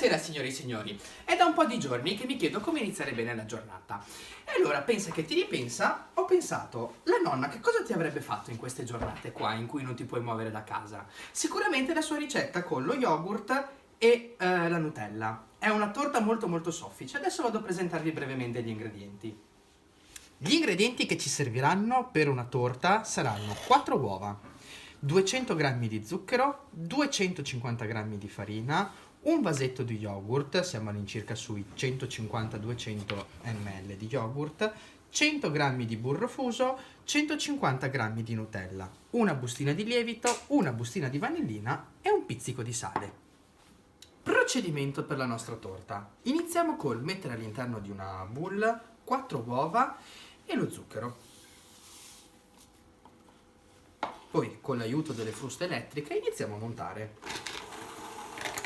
Buonasera signore e signori, è da un po' di giorni che mi chiedo come iniziare bene la giornata. E allora, pensa che ti ripensa, ho pensato, la nonna che cosa ti avrebbe fatto in queste giornate qua in cui non ti puoi muovere da casa? Sicuramente la sua ricetta con lo yogurt e la Nutella. È una torta molto molto soffice, adesso vado a presentarvi brevemente gli ingredienti. Gli ingredienti che ci serviranno per una torta saranno 4 uova, 200 g di zucchero, 250 g di farina, un vasetto di yogurt, siamo all'incirca sui 150-200 ml di yogurt, 100 g di burro fuso, 150 g di Nutella, una bustina di lievito, una bustina di vanillina e un pizzico di sale. Procedimento per la nostra torta. Iniziamo col mettere all'interno di una bowl 4 uova e lo zucchero. Poi con l'aiuto delle fruste elettriche iniziamo a montare.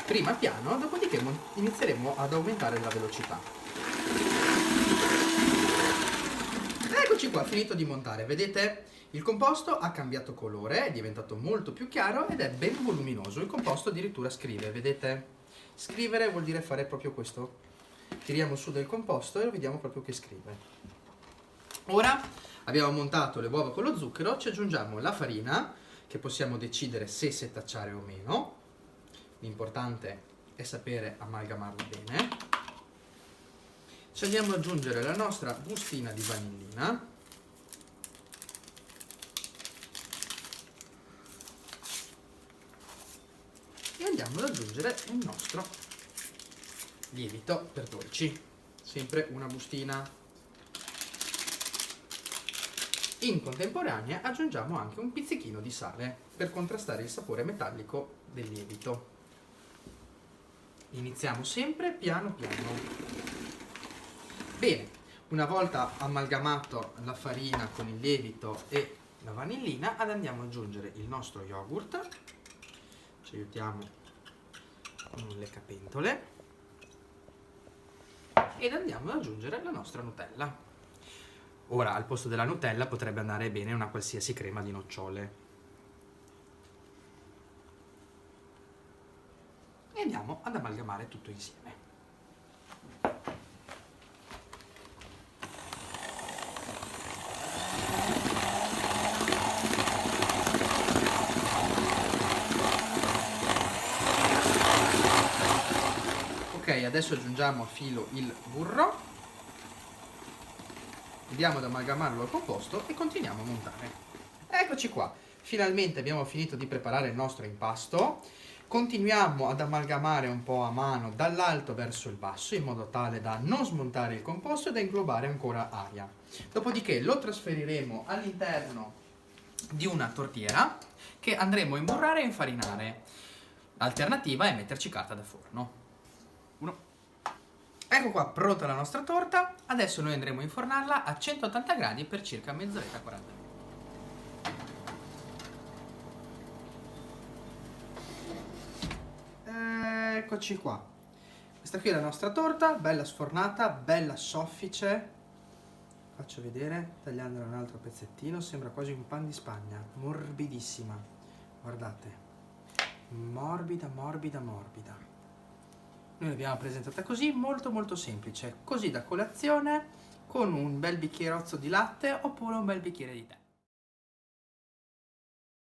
Prima piano, dopodiché inizieremo ad aumentare la velocità. Eccoci qua, finito di montare. Vedete? Il composto ha cambiato colore, è diventato molto più chiaro ed è ben voluminoso. Il composto addirittura scrive, vedete? Scrivere vuol dire fare proprio questo. Tiriamo su del composto e lo vediamo proprio che scrive. Ora abbiamo montato le uova con lo zucchero, ci aggiungiamo la farina, che possiamo decidere se setacciare o meno. L'importante è sapere amalgamarla bene. Ci andiamo ad aggiungere la nostra bustina di vanillina. E andiamo ad aggiungere il nostro lievito per dolci. Sempre una bustina. In contemporanea aggiungiamo anche un pizzichino di sale per contrastare il sapore metallico del lievito. Iniziamo sempre piano piano. Bene, una volta amalgamato la farina con il lievito e la vanillina, andiamo ad aggiungere il nostro yogurt. Ci aiutiamo con le capentole ed andiamo ad aggiungere la nostra Nutella. Ora, al posto della Nutella potrebbe andare bene una qualsiasi crema di nocciole. E andiamo ad amalgamare tutto insieme. Ok, adesso aggiungiamo a filo il burro, andiamo ad amalgamarlo al composto e continuiamo a montare. Eccoci qua, finalmente abbiamo finito di preparare il nostro impasto. Continuiamo ad amalgamare un po' a mano dall'alto verso il basso in modo tale da non smontare il composto e da inglobare ancora aria. Dopodiché lo trasferiremo all'interno di una tortiera che andremo a imburrare e infarinare. L'alternativa è metterci carta da forno. Ecco qua pronta la nostra torta. Adesso noi andremo a infornarla a 180 gradi per circa mezz'oretta 40 minuti. Eccoci qua, questa qui è la nostra torta, bella sfornata, bella soffice. Faccio vedere, tagliandola un altro pezzettino, sembra quasi un pan di Spagna, morbidissima, guardate, morbida, morbida, morbida. Noi l'abbiamo presentata così, molto molto semplice, così da colazione, con un bel bicchierozzo di latte oppure un bel bicchiere di tè.